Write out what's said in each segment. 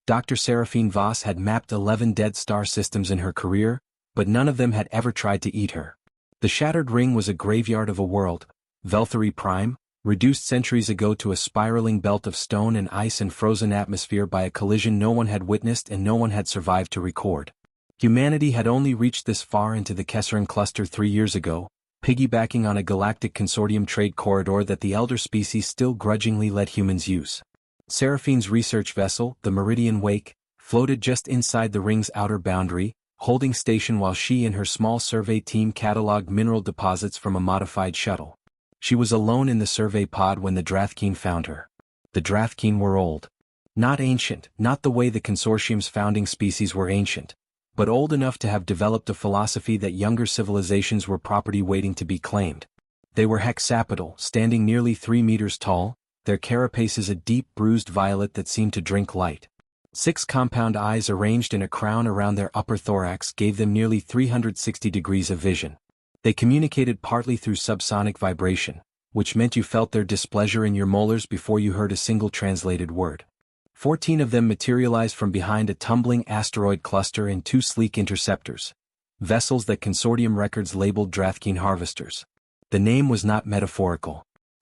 Dr. Seraphine Voss had mapped 11 dead star systems in her career, but none of them had ever tried to eat her. The shattered ring was a graveyard of a world, Velthari Prime, reduced centuries ago to a spiraling belt of stone and ice and frozen atmosphere by a collision no one had witnessed and no one had survived to record. Humanity had only reached this far into the Kesserin cluster 3 years ago, piggybacking on a galactic consortium trade corridor that the elder species still grudgingly let humans use. Seraphine's research vessel, the Meridian Wake, floated just inside the ring's outer boundary, holding station while she and her small survey team cataloged mineral deposits from a modified shuttle. She was alone in the survey pod when the Drathkeen found her. The Drathkeen were old. Not ancient, not the way the consortium's founding species were ancient, but old enough to have developed a philosophy that younger civilizations were property waiting to be claimed. They were hexapodal, standing nearly 3 meters tall, their carapaces a deep bruised violet that seemed to drink light. 6 compound eyes arranged in a crown around their upper thorax gave them nearly 360 degrees of vision. They communicated partly through subsonic vibration, which meant you felt their displeasure in your molars before you heard a single translated word. 14 of them materialized from behind a tumbling asteroid cluster in 2 sleek interceptors, vessels that consortium records labeled Drathkeen harvesters. The name was not metaphorical.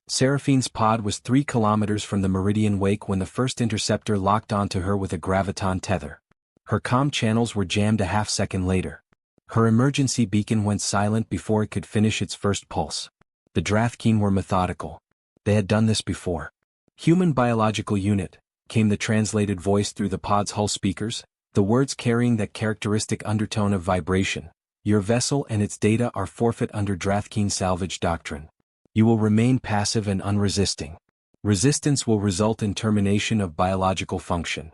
Seraphine's pod was 3 kilometers from the Meridian Wake when the first interceptor locked onto her with a graviton tether. Her comm channels were jammed a half-second later. Her emergency beacon went silent before it could finish its first pulse. The Drathkeen were methodical. They had done this before. "Human biological unit," came the translated voice through the pod's hull speakers, the words carrying that characteristic undertone of vibration. "Your vessel and its data are forfeit under Drathkeen salvage doctrine. You will remain passive and unresisting. Resistance will result in termination of biological function."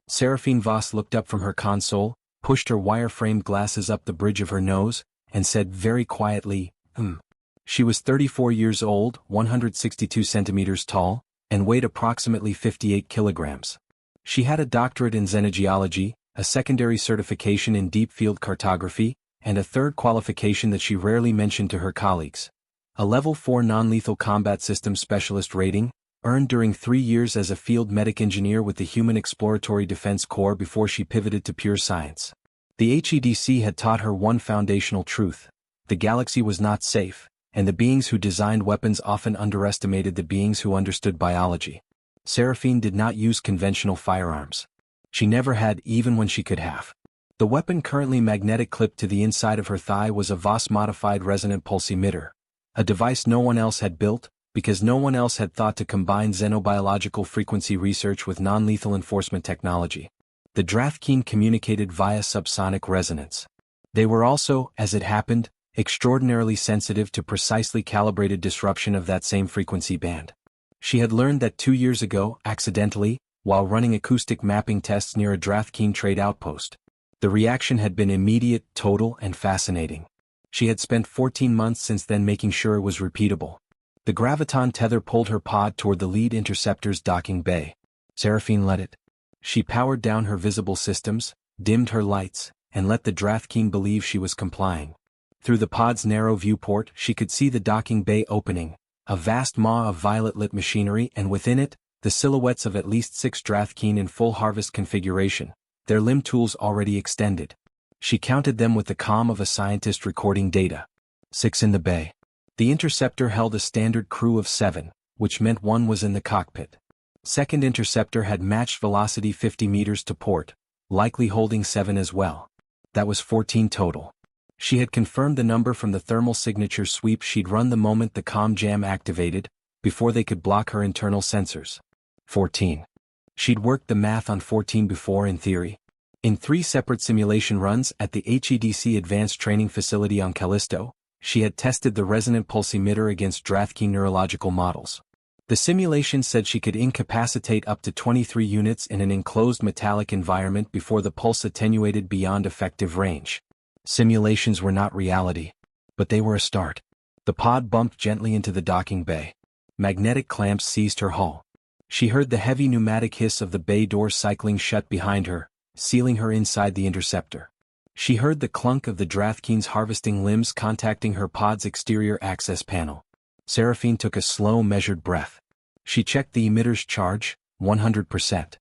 Seraphine Voss looked up from her console, pushed her wire-framed glasses up the bridge of her nose, and said very quietly, She was 34 years old, 162 centimeters tall, and weighed approximately 58 kilograms. She had a doctorate in xenogeology, a secondary certification in deep-field cartography, and a third qualification that she rarely mentioned to her colleagues. A Level 4 non-lethal combat systems specialist rating, earned during 3 years as a field medic engineer with the Human Exploratory Defense Corps before she pivoted to pure science. The HEDC had taught her one foundational truth: the galaxy was not safe, and the beings who designed weapons often underestimated the beings who understood biology. Seraphine did not use conventional firearms. She never had, even when she could have. The weapon currently magnetic clipped to the inside of her thigh was a Voss-modified resonant pulse emitter, a device no one else had built, because no one else had thought to combine xenobiological frequency research with non-lethal enforcement technology. The Drathkeen communicated via subsonic resonance. They were also, as it happened, extraordinarily sensitive to precisely calibrated disruption of that same frequency band. She had learned that 2 years ago, accidentally, while running acoustic mapping tests near a Drathkeen trade outpost. The reaction had been immediate, total, and fascinating. She had spent 14 months since then making sure it was repeatable. The graviton tether pulled her pod toward the lead interceptor's docking bay. Seraphine let it. She powered down her visible systems, dimmed her lights, and let the Drathkeen believe she was complying. Through the pod's narrow viewport, she could see the docking bay opening, a vast maw of violet-lit machinery, and within it, the silhouettes of at least 6 Drathkeen in full harvest configuration, their limb tools already extended. She counted them with the calm of a scientist recording data. 6 in the bay. The interceptor held a standard crew of 7, which meant 1 was in the cockpit. Second interceptor had matched velocity 50 meters to port, likely holding 7 as well. That was 14 total. She had confirmed the number from the thermal signature sweep she'd run the moment the comm jam activated, before they could block her internal sensors. 14. She'd worked the math on 14 before in theory. In 3 separate simulation runs at the HEDC Advanced Training Facility on Callisto, she had tested the resonant pulse emitter against Drathkeen neurological models. The simulation said she could incapacitate up to 23 units in an enclosed metallic environment before the pulse attenuated beyond effective range. Simulations were not reality, but they were a start. The pod bumped gently into the docking bay. Magnetic clamps seized her hull. She heard the heavy pneumatic hiss of the bay door cycling shut behind her, sealing her inside the interceptor. She heard the clunk of the Drathkeen's harvesting limbs contacting her pod's exterior access panel. Seraphine took a slow, measured breath. She checked the emitter's charge, 100%.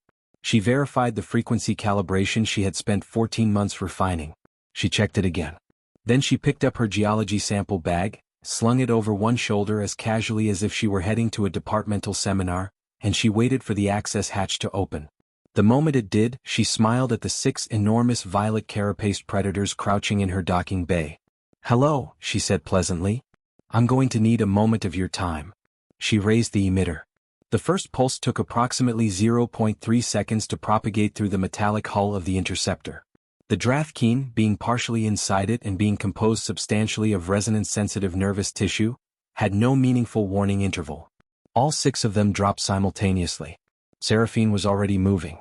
She verified the frequency calibration she had spent 14 months refining. She checked it again. Then she picked up her geology sample bag, slung it over one shoulder as casually as if she were heading to a departmental seminar, and she waited for the access hatch to open. The moment it did, she smiled at the 6 enormous violet carapaced predators crouching in her docking bay. "Hello," she said pleasantly. "I'm going to need a moment of your time." She raised the emitter. The first pulse took approximately 0.3 seconds to propagate through the metallic hull of the interceptor. The Drathkeen, being partially inside it and being composed substantially of resonance-sensitive nervous tissue, had no meaningful warning interval. All 6 of them dropped simultaneously. Seraphine was already moving.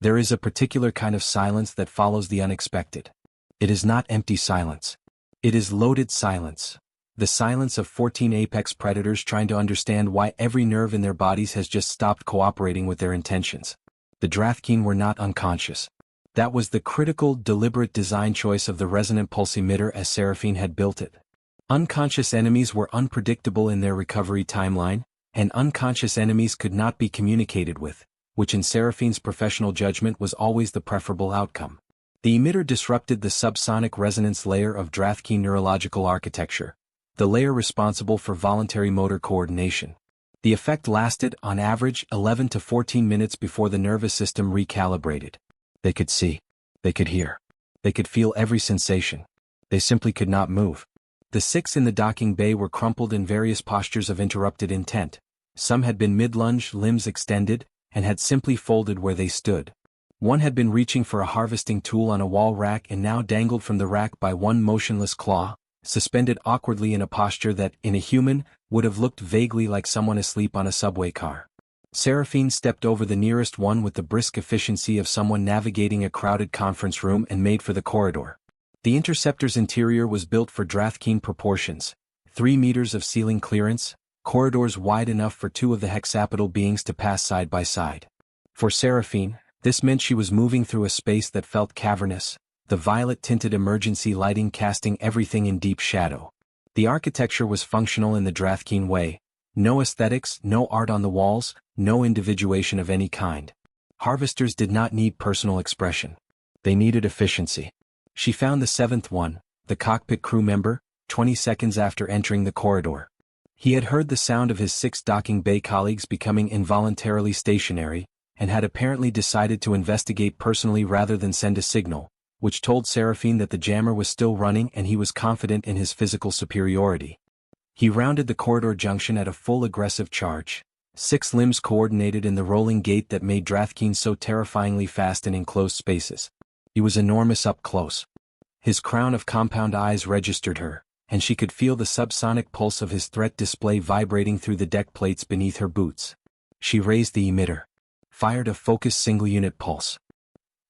There is a particular kind of silence that follows the unexpected. It is not empty silence. It is loaded silence. The silence of 14 apex predators trying to understand why every nerve in their bodies has just stopped cooperating with their intentions. The Drathkeen were not unconscious. That was the critical, deliberate design choice of the resonant pulse emitter as Seraphine had built it. Unconscious enemies were unpredictable in their recovery timeline, and unconscious enemies could not be communicated with, which in Seraphine's professional judgment was always the preferable outcome. The emitter disrupted the subsonic resonance layer of Drathkeen neurological architecture, the layer responsible for voluntary motor coordination. The effect lasted, on average, 11 to 14 minutes before the nervous system recalibrated. They could see. They could hear. They could feel every sensation. They simply could not move. The 6 in the docking bay were crumpled in various postures of interrupted intent. Some had been mid-lunge, limbs extended, and had simply folded where they stood. One had been reaching for a harvesting tool on a wall rack and now dangled from the rack by one motionless claw, suspended awkwardly in a posture that, in a human, would have looked vaguely like someone asleep on a subway car. Seraphine stepped over the nearest one with the brisk efficiency of someone navigating a crowded conference room and made for the corridor. The interceptor's interior was built for Drathkeen proportions, 3 meters of ceiling clearance, corridors wide enough for 2 of the hexapedal beings to pass side by side. For Seraphine, this meant she was moving through a space that felt cavernous, the violet-tinted emergency lighting casting everything in deep shadow. The architecture was functional in the Drathkeen way. No aesthetics, no art on the walls, no individuation of any kind. Harvesters did not need personal expression. They needed efficiency. She found the 7th one, the cockpit crew member, 20 seconds after entering the corridor. He had heard the sound of his 6 docking bay colleagues becoming involuntarily stationary, and had apparently decided to investigate personally rather than send a signal, which told Seraphine that the jammer was still running and he was confident in his physical superiority. He rounded the corridor junction at a full aggressive charge. 6 limbs coordinated in the rolling gait that made Drathkeen so terrifyingly fast in enclosed spaces. He was enormous up close. His crown of compound eyes registered her, and she could feel the subsonic pulse of his threat display vibrating through the deck plates beneath her boots. She raised the emitter. Fired a focused single-unit pulse.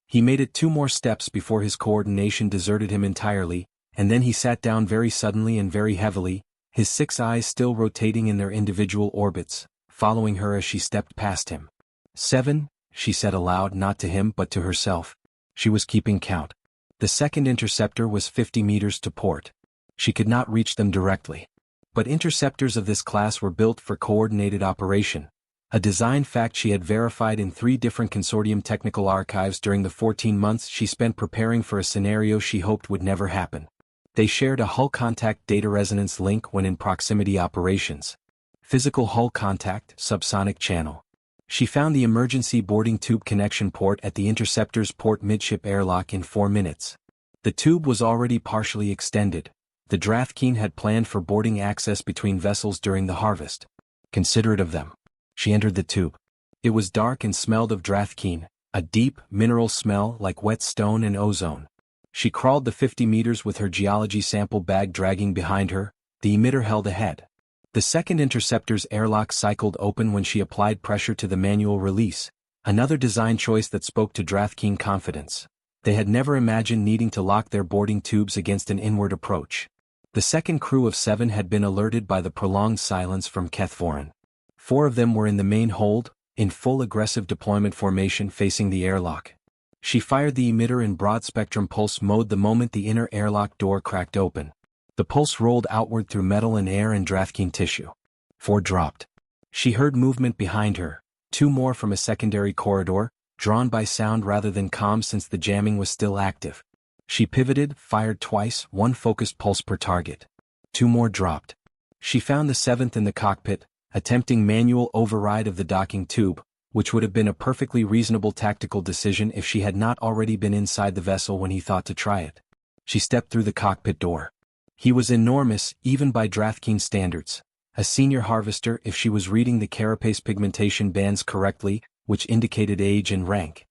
He made it 2 more steps before his coordination deserted him entirely, and then he sat down very suddenly and very heavily, his 6 eyes still rotating in their individual orbits, following her as she stepped past him. 7, she said aloud, not to him but to herself. She was keeping count. The second interceptor was 50 meters to port. She could not reach them directly. But interceptors of this class were built for coordinated operation, a design fact she had verified in 3 different consortium technical archives during the 14 months she spent preparing for a scenario she hoped would never happen. They shared a hull contact data resonance link when in proximity operations. Physical hull contact, subsonic channel. She found the emergency boarding tube connection port at the interceptor's port midship airlock in 4 minutes. The tube was already partially extended. The Drathkeen had planned for boarding access between vessels during the harvest. Considerate of them. She entered the tube. It was dark and smelled of Drathkeen, a deep, mineral smell like wet stone and ozone. She crawled the 50 meters with her geology sample bag dragging behind her. The emitter held ahead. The second interceptor's airlock cycled open when she applied pressure to the manual release, another design choice that spoke to Drathkeen confidence. They had never imagined needing to lock their boarding tubes against an inward approach. The second crew of 7 had been alerted by the prolonged silence from Kethvorin. 4 of them were in the main hold, in full aggressive deployment formation facing the airlock. She fired the emitter in broad-spectrum pulse mode the moment the inner airlock door cracked open. The pulse rolled outward through metal and air and Drathkeen tissue. 4 dropped. She heard movement behind her, 2 more from a secondary corridor, drawn by sound rather than calm since the jamming was still active. She pivoted, fired twice, one focused pulse per target. 2 more dropped. She found the 7th in the cockpit, attempting manual override of the docking tube, which would have been a perfectly reasonable tactical decision if she had not already been inside the vessel when he thought to try it. She stepped through the cockpit door. He was enormous, even by Drathkeen standards. A senior harvester if she was reading the carapace pigmentation bands correctly, which indicated age and rank.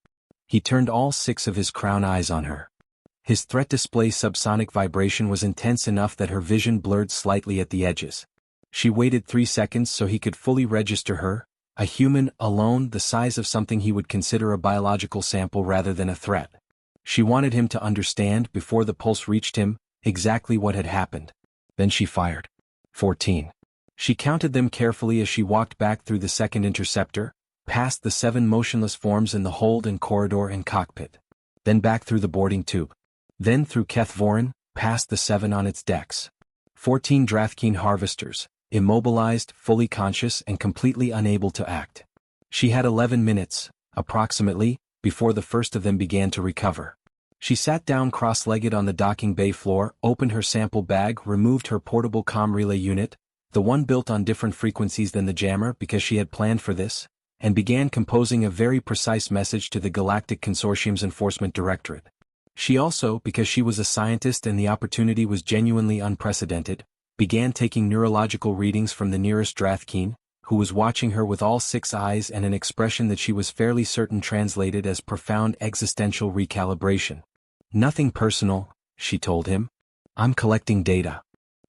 He turned all 6 of his crown eyes on her. His threat display subsonic vibration was intense enough that her vision blurred slightly at the edges. She waited 3 seconds so he could fully register her, a human, alone, the size of something he would consider a biological sample rather than a threat. She wanted him to understand, before the pulse reached him, exactly what had happened. Then she fired. 14. She counted them carefully as she walked back through the second interceptor, past the 7 motionless forms in the hold and corridor and cockpit. Then back through the boarding tube. Then through Keth Voren, past the 7 on its decks. 14 Drathkeen harvesters, immobilized, fully conscious and completely unable to act. She had 11 minutes, approximately, before the first of them began to recover. She sat down cross-legged on the docking bay floor, opened her sample bag, removed her portable comm relay unit, the one built on different frequencies than the jammer because she had planned for this, and began composing a very precise message to the Galactic Consortium's Enforcement Directorate. She also, because she was a scientist and the opportunity was genuinely unprecedented, began taking neurological readings from the nearest Drathkeen, who was watching her with all 6 eyes and an expression that she was fairly certain translated as profound existential recalibration. Nothing personal, she told him. I'm collecting data.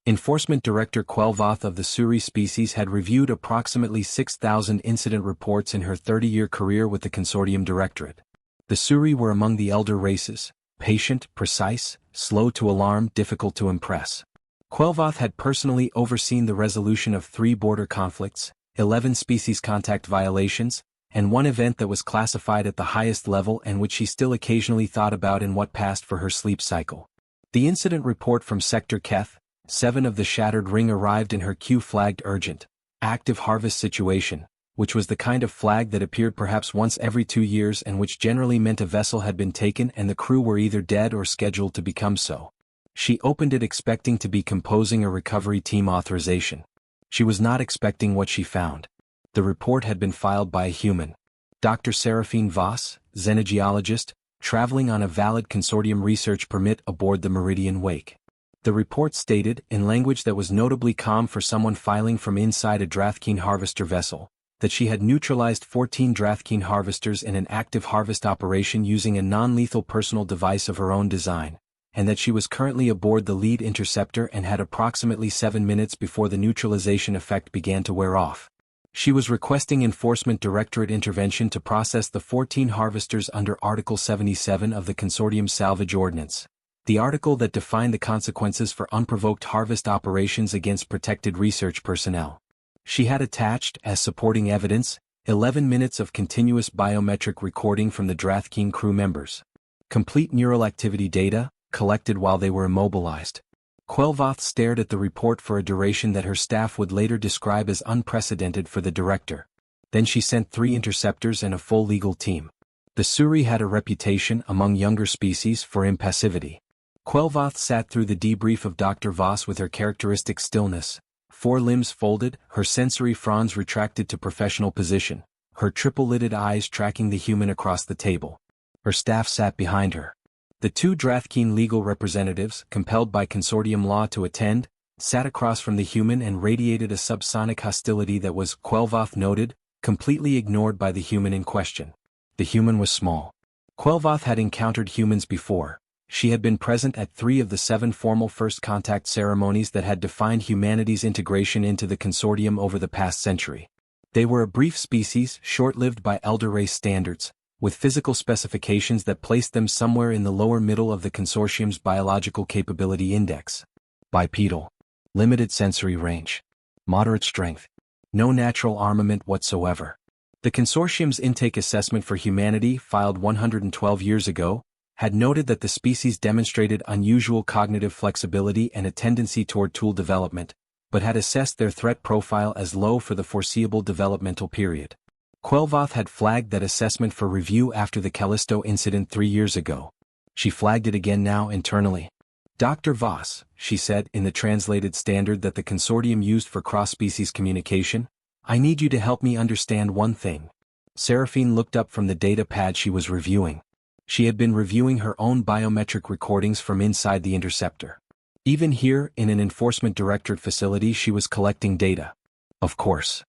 Enforcement Director Quelvoth of the Suri species had reviewed approximately 6,000 incident reports in her 30-year career with the Consortium Directorate. The Suri were among the elder races, patient, precise, slow to alarm, difficult to impress. Quelvoth had personally overseen the resolution of 3 border conflicts, 11 species contact violations, and 1 event that was classified at the highest level and which she still occasionally thought about in what passed for her sleep cycle. The incident report from Sector Keth, 7 of the Shattered Ring arrived in her Q-flagged urgent, active harvest situation, which was the kind of flag that appeared perhaps once every 2 years and which generally meant a vessel had been taken and the crew were either dead or scheduled to become so. She opened it expecting to be composing a recovery team authorization. She was not expecting what she found. The report had been filed by a human. Dr. Seraphine Voss, xenogeologist, traveling on a valid consortium research permit aboard the Meridian Wake. The report stated, in language that was notably calm for someone filing from inside a Drathkeen harvester vessel, that she had neutralized 14 Drathkeen harvesters in an active harvest operation using a non-lethal personal device of her own design, and that she was currently aboard the lead interceptor and had approximately 7 minutes before the neutralization effect began to wear off. She was requesting Enforcement Directorate intervention to process the 14 harvesters under Article 77 of the Consortium Salvage Ordinance, the article that defined the consequences for unprovoked harvest operations against protected research personnel. She had attached, as supporting evidence, 11 minutes of continuous biometric recording from the Drathkeen crew members. Complete neural activity data, collected while they were immobilized. Quelvoth stared at the report for a duration that her staff would later describe as unprecedented for the director. Then she sent 3 interceptors and a full legal team. The Suri had a reputation among younger species for impassivity. Quelvoth sat through the debrief of Dr. Voss with her characteristic stillness, 4 limbs folded, her sensory fronds retracted to professional position, her triple-lidded eyes tracking the human across the table. Her staff sat behind her. The 2 Drathkeen legal representatives, compelled by consortium law to attend, sat across from the human and radiated a subsonic hostility that was, Quelvoth noted, completely ignored by the human in question. The human was small. Quelvoth had encountered humans before. She had been present at 3 of the 7 formal first contact ceremonies that had defined humanity's integration into the consortium over the past century. They were a brief species, short-lived by elder race standards, with physical specifications that placed them somewhere in the lower middle of the consortium's biological capability index. Bipedal. Limited sensory range. Moderate strength. No natural armament whatsoever. The consortium's intake assessment for humanity, filed 112 years ago, had noted that the species demonstrated unusual cognitive flexibility and a tendency toward tool development, but had assessed their threat profile as low for the foreseeable developmental period. Quelvoth had flagged that assessment for review after the Callisto incident 3 years ago. She flagged it again now internally. Dr. Voss, she said in the translated standard that the consortium used for cross-species communication, I need you to help me understand one thing. Seraphine looked up from the data pad she was reviewing. She had been reviewing her own biometric recordings from inside the interceptor. Even here, in an enforcement directorate facility, she was collecting data. Of course.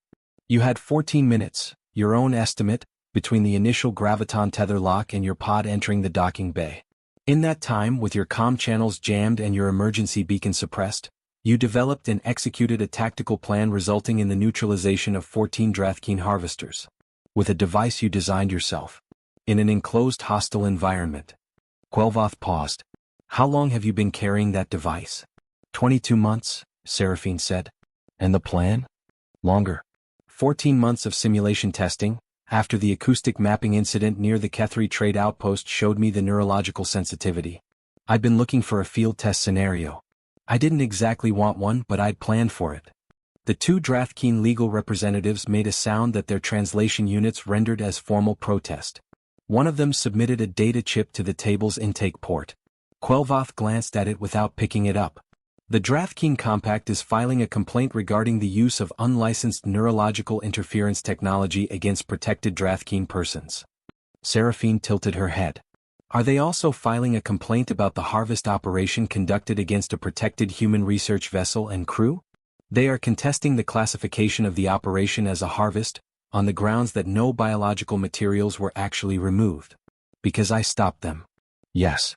You had 14 minutes, your own estimate, between the initial graviton tether lock and your pod entering the docking bay. In that time, with your comm channels jammed and your emergency beacon suppressed, you developed and executed a tactical plan resulting in the neutralization of 14 Drathkeen harvesters. With a device you designed yourself. In an enclosed hostile environment. Quelvoth paused. How long have you been carrying that device? 22 months, Seraphine said. And the plan? Longer. 14 months of simulation testing, after the acoustic mapping incident near the Kethri trade outpost showed me the neurological sensitivity. I'd been looking for a field test scenario. I didn't exactly want one, but I'd planned for it. The 2 Drathkeen legal representatives made a sound that their translation units rendered as formal protest. One of them submitted a data chip to the table's intake port. Quelvoth glanced at it without picking it up. The Drathkeen Compact is filing a complaint regarding the use of unlicensed neurological interference technology against protected Drathkeen persons. Seraphine tilted her head. Are they also filing a complaint about the harvest operation conducted against a protected human research vessel and crew? They are contesting the classification of the operation as a harvest, on the grounds that no biological materials were actually removed. Because I stopped them. Yes.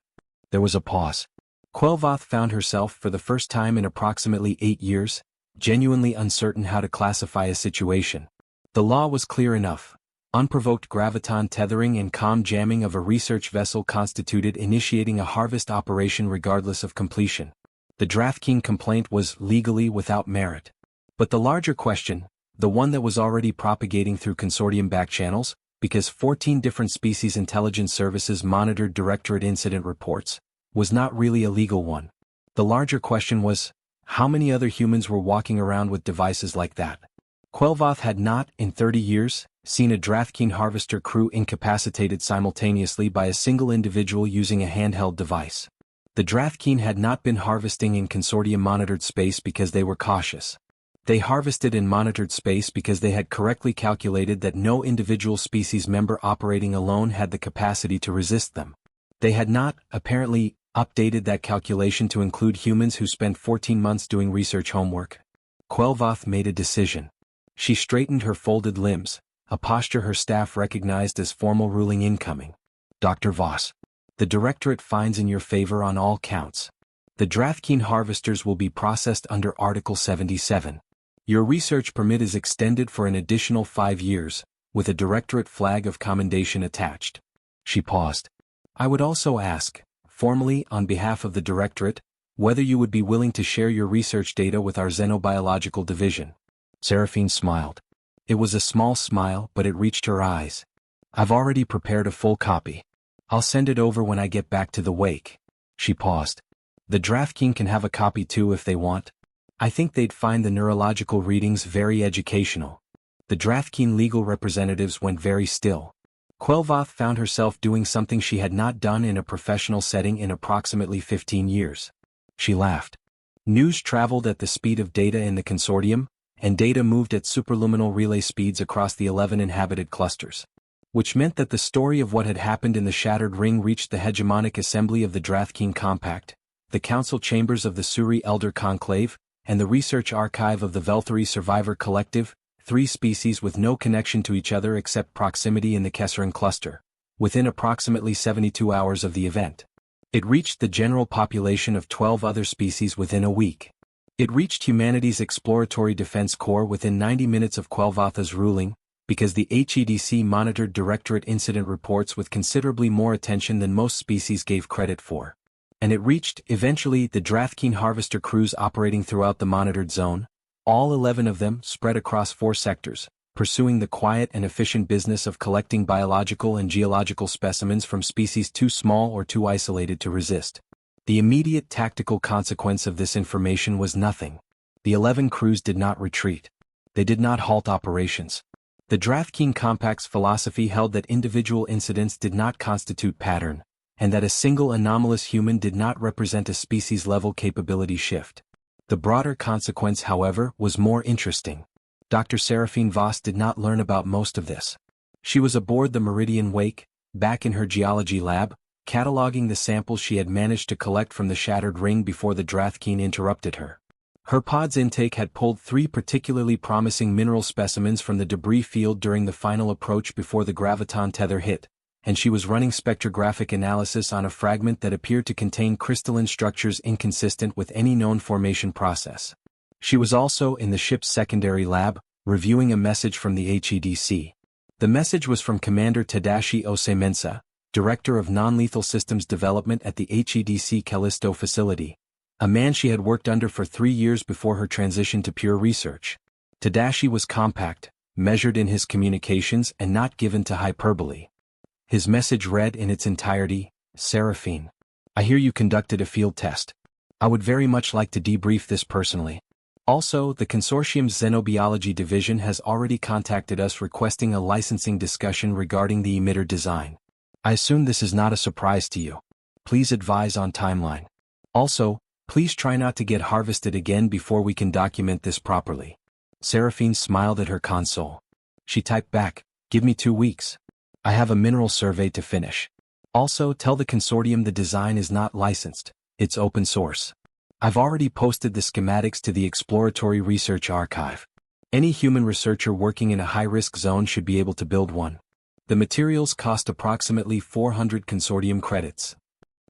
There was a pause. Quelvoth found herself for the first time in approximately 8 years, genuinely uncertain how to classify a situation. The law was clear enough. Unprovoked graviton tethering and comm jamming of a research vessel constituted initiating a harvest operation regardless of completion. The Drathkeen complaint was legally without merit. But the larger question, the one that was already propagating through consortium backchannels, because 14 different species intelligence services monitored directorate incident reports, was not really a legal one. The larger question was, how many other humans were walking around with devices like that? Quelvoth had not, in 30 years, seen a Drathkeen harvester crew incapacitated simultaneously by a single individual using a handheld device. The Drathkeen had not been harvesting in consortium-monitored space because they were cautious. They harvested in monitored space because they had correctly calculated that no individual species member operating alone had the capacity to resist them. They had not, apparently, updated that calculation to include humans who spent 14 months doing research homework. Quelvoth made a decision. She straightened her folded limbs, a posture her staff recognized as formal ruling incoming. Dr. Voss. The directorate finds in your favor on all counts. The Drathkeen harvesters will be processed under Article 77. Your research permit is extended for an additional 5 years, with a directorate flag of commendation attached. She paused. I would also ask, formally on behalf of the directorate, whether you would be willing to share your research data with our xenobiological division. Seraphine smiled. It was a small smile, but it reached her eyes. I've already prepared a full copy. I'll send it over when I get back to the wake. She paused. The Drathkeen can have a copy too if they want. I think they'd find the neurological readings very educational. The Drathkeen legal representatives went very still. Quelvoth found herself doing something she had not done in a professional setting in approximately 15 years. She laughed. News traveled at the speed of data in the consortium, and data moved at superluminal relay speeds across the 11 inhabited clusters. Which meant that the story of what had happened in the Shattered Ring reached the hegemonic assembly of the Drathkeen Compact, the council chambers of the Suri Elder Conclave, and the research archive of the Velthari Survivor Collective, 3 species with no connection to each other except proximity in the Kesserin cluster, within approximately 72 hours of the event. It reached the general population of 12 other species within a week. It reached humanity's Exploratory Defense Corps within 90 minutes of Quelvoth's ruling, because the HEDC monitored directorate incident reports with considerably more attention than most species gave credit for. And it reached, eventually, the Drathkeen harvester crews operating throughout the monitored zone, all 11 of them spread across 4 sectors, pursuing the quiet and efficient business of collecting biological and geological specimens from species too small or too isolated to resist. The immediate tactical consequence of this information was nothing. The 11 crews did not retreat. They did not halt operations. The Drathkine Compact's philosophy held that individual incidents did not constitute pattern, and that a single anomalous human did not represent a species-level capability shift. The broader consequence, however, was more interesting. Dr. Seraphine Voss did not learn about most of this. She was aboard the Meridian Wake, back in her geology lab, cataloging the samples she had managed to collect from the shattered ring before the Drathkine interrupted her. Her pod's intake had pulled 3 particularly promising mineral specimens from the debris field during the final approach before the graviton tether hit, and she was running spectrographic analysis on a fragment that appeared to contain crystalline structures inconsistent with any known formation process. She was also in the ship's secondary lab, reviewing a message from the HEDC. The message was from Commander Tadashi Osemensa, Director of Non-Lethal Systems Development at the HEDC Callisto facility, a man she had worked under for 3 years before her transition to pure research. Tadashi was compact, measured in his communications and not given to hyperbole. His message read in its entirety, "Seraphine, I hear you conducted a field test. I would very much like to debrief this personally. Also, the consortium's Xenobiology division has already contacted us requesting a licensing discussion regarding the emitter design. I assume this is not a surprise to you. Please advise on timeline. Also, please try not to get harvested again before we can document this properly." Seraphine smiled at her console. She typed back, "Give me 2 weeks. I have a mineral survey to finish. Also, tell the consortium the design is not licensed, it's open source. I've already posted the schematics to the Exploratory Research Archive. Any human researcher working in a high-risk zone should be able to build one. The materials cost approximately 400 consortium credits."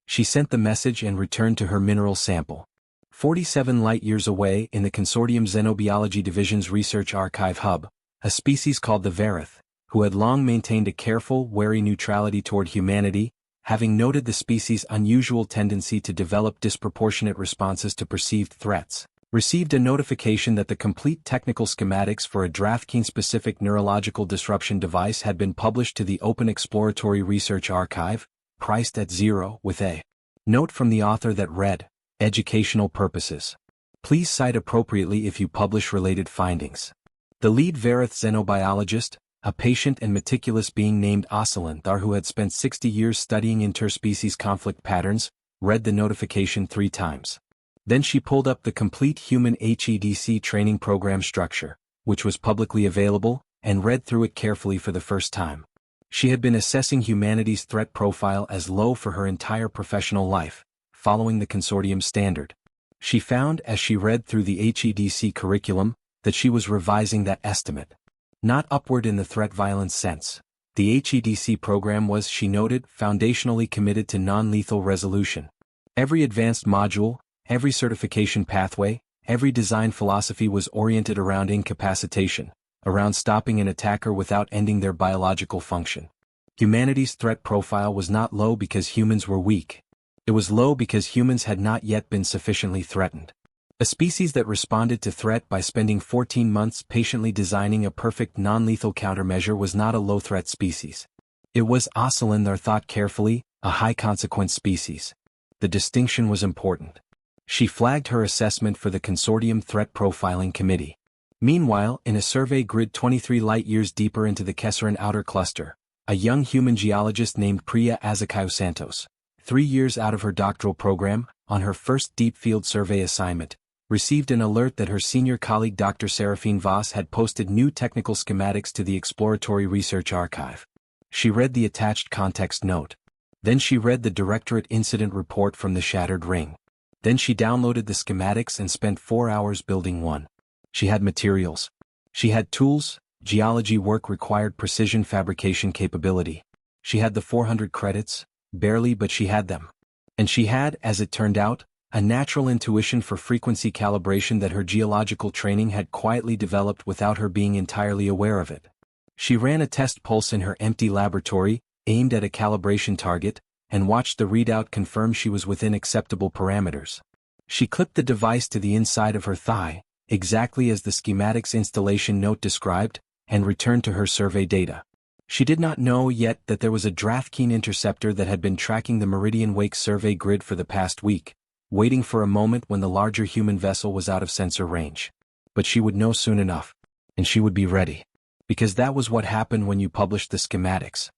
She sent the message and returned to her mineral sample. 47 light-years away in the consortium Xenobiology Division's Research Archive hub, a species called the Varith, who had long maintained a careful, wary neutrality toward humanity, having noted the species' unusual tendency to develop disproportionate responses to perceived threats, received a notification that the complete technical schematics for a Drathkine-specific neurological disruption device had been published to the Open Exploratory Research Archive, priced at 0 with a note from the author that read, "Educational purposes. Please cite appropriately if you publish related findings." The lead Varith xenobiologist, a patient and meticulous being named Ocelanthar who had spent 60 years studying interspecies conflict patterns, read the notification 3 times. Then she pulled up the complete human HEDC training program structure, which was publicly available, and read through it carefully for the first time. She had been assessing humanity's threat profile as low for her entire professional life, following the consortium standard. She found as she read through the HEDC curriculum that she was revising that estimate. Not upward in the threat violence sense. The HEDC program was, she noted, foundationally committed to non-lethal resolution. Every advanced module, every certification pathway, every design philosophy was oriented around incapacitation, around stopping an attacker without ending their biological function. Humanity's threat profile was not low because humans were weak. It was low because humans had not yet been sufficiently threatened. A species that responded to threat by spending 14 months patiently designing a perfect non-lethal countermeasure was not a low-threat species. It was, Ocelanthar thought carefully, a high-consequence species. The distinction was important. She flagged her assessment for the Consortium Threat Profiling Committee. Meanwhile, in a survey grid 23 light-years deeper into the Kesseran outer cluster, a young human geologist named Priya Azakayo Santos, 3 years out of her doctoral program, on her first deep field survey assignment, received an alert that her senior colleague Dr. Seraphine Voss had posted new technical schematics to the Exploratory Research Archive. She read the attached context note. Then she read the Directorate Incident Report from the Shattered Ring. Then she downloaded the schematics and spent 4 hours building one. She had materials. She had tools. Geology work required precision fabrication capability. She had the 400 credits, barely, but she had them. And she had, as it turned out, a natural intuition for frequency calibration that her geological training had quietly developed without her being entirely aware of it. She ran a test pulse in her empty laboratory, aimed at a calibration target, and watched the readout confirm she was within acceptable parameters. She clipped the device to the inside of her thigh, exactly as the schematics installation note described, and returned to her survey data. She did not know yet that there was a Drathkine interceptor that had been tracking the Meridian Wake survey grid for the past week, waiting for a moment when the larger human vessel was out of sensor range. But she would know soon enough, and she would be ready. Because that was what happened when you published the schematics.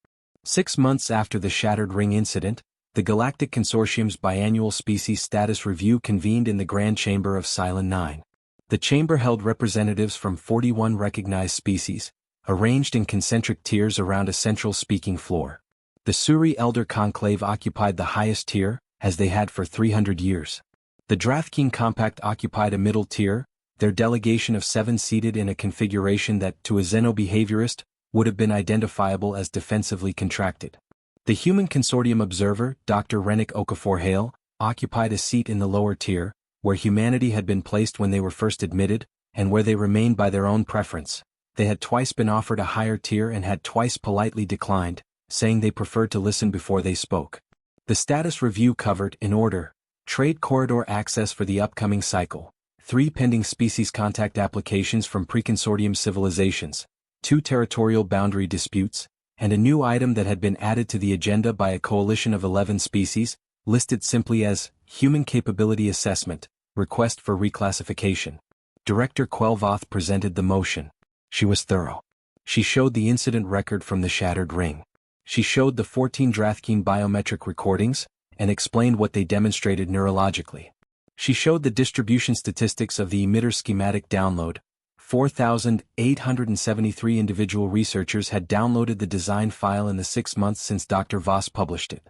6 months after the Shattered Ring incident, the Galactic Consortium's biannual Species Status Review convened in the Grand Chamber of Cylon 9. The chamber held representatives from 41 recognized species, arranged in concentric tiers around a central speaking floor. The Suri Elder Conclave occupied the highest tier, as they had for 300 years. The Drathkeen Compact occupied a middle tier, their delegation of 7 seated in a configuration that, to a xenobehaviorist, would have been identifiable as defensively contracted. The Human Consortium observer, Dr. Rennick Okafor-Hale, occupied a seat in the lower tier, where humanity had been placed when they were first admitted, and where they remained by their own preference. They had twice been offered a higher tier and had twice politely declined, saying they preferred to listen before they spoke. The status review covered, in order, trade corridor access for the upcoming cycle, 3 pending species contact applications from pre-consortium civilizations, 2 territorial boundary disputes, and a new item that had been added to the agenda by a coalition of 11 species, listed simply as Human Capability Assessment, Request for Reclassification. Director Quelvoth presented the motion. She was thorough. She showed the incident record from the Shattered Ring. She showed the 14 Drathkeen biometric recordings, and explained what they demonstrated neurologically. She showed the distribution statistics of the emitter schematic download. 4,873 individual researchers had downloaded the design file in the 6 months since Dr. Voss published it.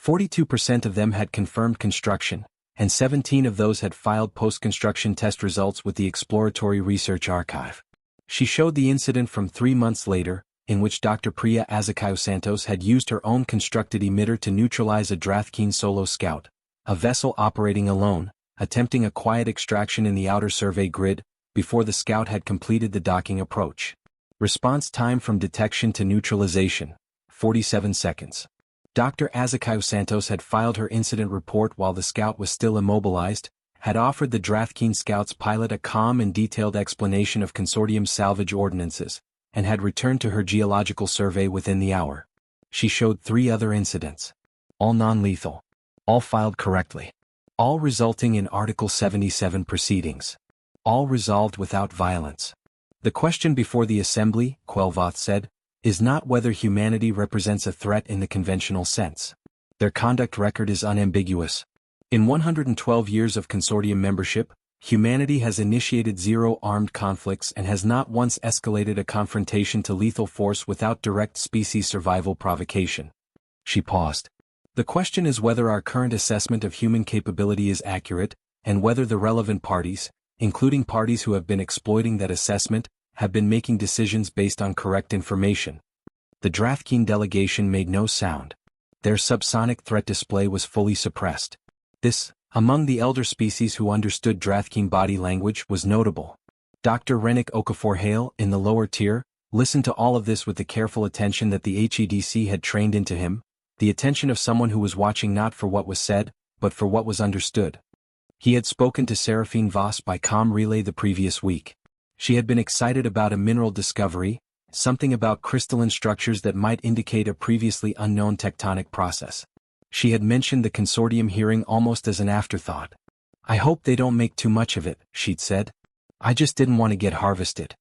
42% of them had confirmed construction, and 17 of those had filed post-construction test results with the Exploratory Research Archive. She showed the incident from 3 months later, in which Dr. Priya Azakiao-Santos had used her own constructed emitter to neutralize a Drathkeen Solo Scout, a vessel operating alone, attempting a quiet extraction in the outer survey grid, before the Scout had completed the docking approach. Response time from detection to neutralization, 47 seconds. Dr. Azakiao-Santos had filed her incident report while the Scout was still immobilized, had offered the Drathkeen Scout's pilot a calm and detailed explanation of consortium salvage ordinances, and had returned to her geological survey within the hour. She showed 3 other incidents. All non-lethal. All filed correctly. All resulting in Article 77 proceedings. All resolved without violence. The question before the Assembly, Quelvoth said, is not whether humanity represents a threat in the conventional sense. Their conduct record is unambiguous. In 112 years of consortium membership, humanity has initiated 0 armed conflicts and has not once escalated a confrontation to lethal force without direct species survival provocation. She paused. The question is whether our current assessment of human capability is accurate, and whether the relevant parties, including parties who have been exploiting that assessment, have been making decisions based on correct information. The Drathkeen delegation made no sound. Their subsonic threat display was fully suppressed. This, among the elder species who understood Drathkeen body language, was notable. Dr. Rennick Okafor-Hale, in the lower tier, listened to all of this with the careful attention that the HEDC had trained into him, the attention of someone who was watching not for what was said, but for what was understood. He had spoken to Seraphine Voss by comm relay the previous week. She had been excited about a mineral discovery, something about crystalline structures that might indicate a previously unknown tectonic process. She had mentioned the consortium hearing almost as an afterthought. I hope they don't make too much of it, she'd said. I just didn't want to get harvested.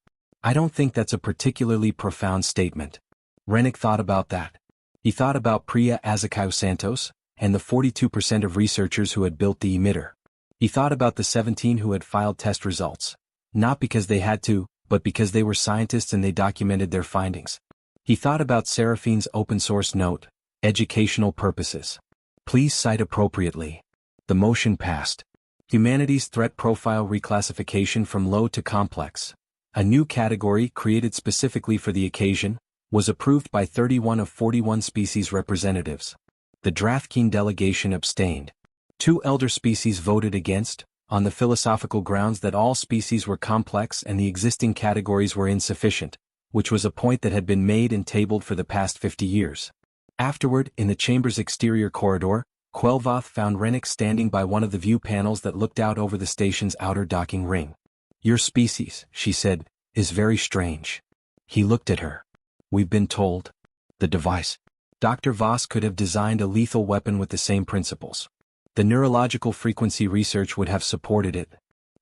I don't think that's a particularly profound statement. Rennick thought about that. He thought about Priya Azakiao-Santos, and the 42% of researchers who had built the emitter. He thought about the 17 who had filed test results. Not because they had to, but because they were scientists and they documented their findings. He thought about Seraphine's open-source note, educational purposes. Please cite appropriately. The motion passed. Humanity's threat profile reclassification from low to complex, a new category created specifically for the occasion, was approved by 31 of 41 species representatives. The Drathkeen delegation abstained. 2 elder species voted against, on the philosophical grounds that all species were complex and the existing categories were insufficient, which was a point that had been made and tabled for the past 50 years. Afterward, in the chamber's exterior corridor, Quelvoth found Rennick standing by one of the view panels that looked out over the station's outer docking ring. Your species, she said, is very strange. He looked at her. We've been told. The device. Dr. Voss could have designed a lethal weapon with the same principles. The neurological frequency research would have supported it.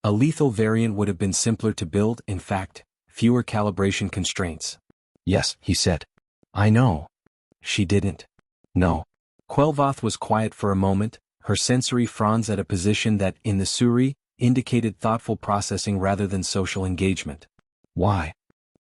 A lethal variant would have been simpler to build, in fact, fewer calibration constraints. Yes, he said. I know. She didn't. No. Quel'Voth was quiet for a moment, her sensory fronds at a position that, in the Suri, indicated thoughtful processing rather than social engagement. Why?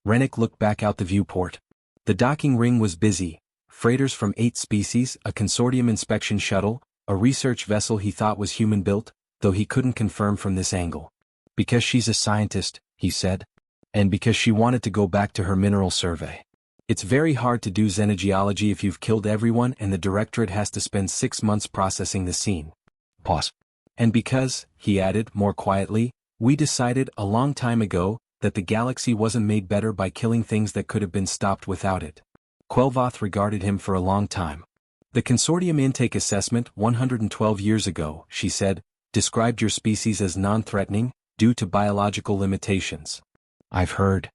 Rennick looked back out the viewport. The docking ring was busy. Freighters from 8 species, a consortium inspection shuttle, a research vessel he thought was human-built, though he couldn't confirm from this angle. Because she's a scientist, he said. And because she wanted to go back to her mineral survey. It's very hard to do xenogeology if you've killed everyone and the directorate has to spend 6 months processing the scene. Pause. And because, he added more quietly, we decided a long time ago that the galaxy wasn't made better by killing things that could have been stopped without it. Quel'Voth regarded him for a long time. The consortium intake assessment 112 years ago, she said, described your species as non-threatening, due to biological limitations. I've heard.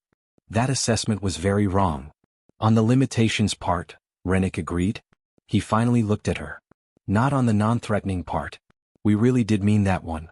That assessment was very wrong. On the limitations part, Rennick agreed. He finally looked at her. Not on the non-threatening part. We really did mean that one.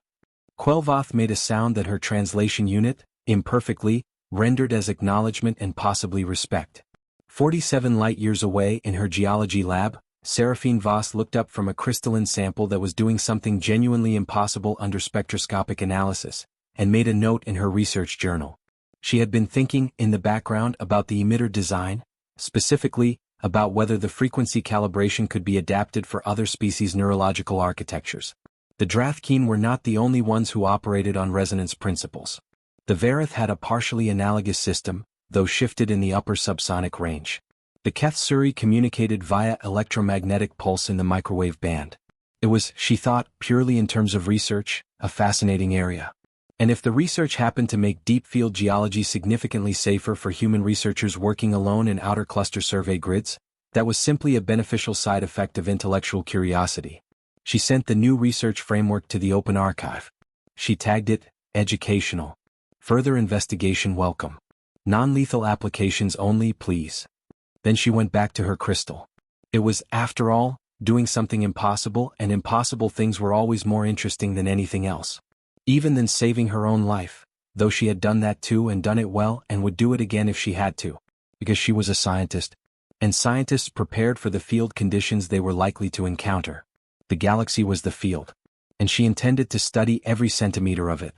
Quel'Voth made a sound that her translation unit, imperfectly, rendered as acknowledgement and possibly respect. 47 light-years away in her geology lab, Seraphine Voss looked up from a crystalline sample that was doing something genuinely impossible under spectroscopic analysis, and made a note in her research journal. She had been thinking, in the background, about the emitter design, specifically, about whether the frequency calibration could be adapted for other species' neurological architectures. The Drathkeen were not the only ones who operated on resonance principles. The Varith had a partially analogous system, though shifted in the upper subsonic range. The Keth Suri communicated via electromagnetic pulse in the microwave band. It was, she thought, purely in terms of research, a fascinating area. And if the research happened to make deep-field geology significantly safer for human researchers working alone in outer cluster survey grids, that was simply a beneficial side effect of intellectual curiosity. She sent the new research framework to the Open Archive. She tagged it, educational. Further investigation welcome. Non-lethal applications only, please. Then she went back to her crystal. It was, after all, doing something impossible, and impossible things were always more interesting than anything else. Even than saving her own life, though she had done that too and done it well and would do it again if she had to. Because she was a scientist. And scientists prepared for the field conditions they were likely to encounter. The galaxy was the field. And she intended to study every centimeter of it.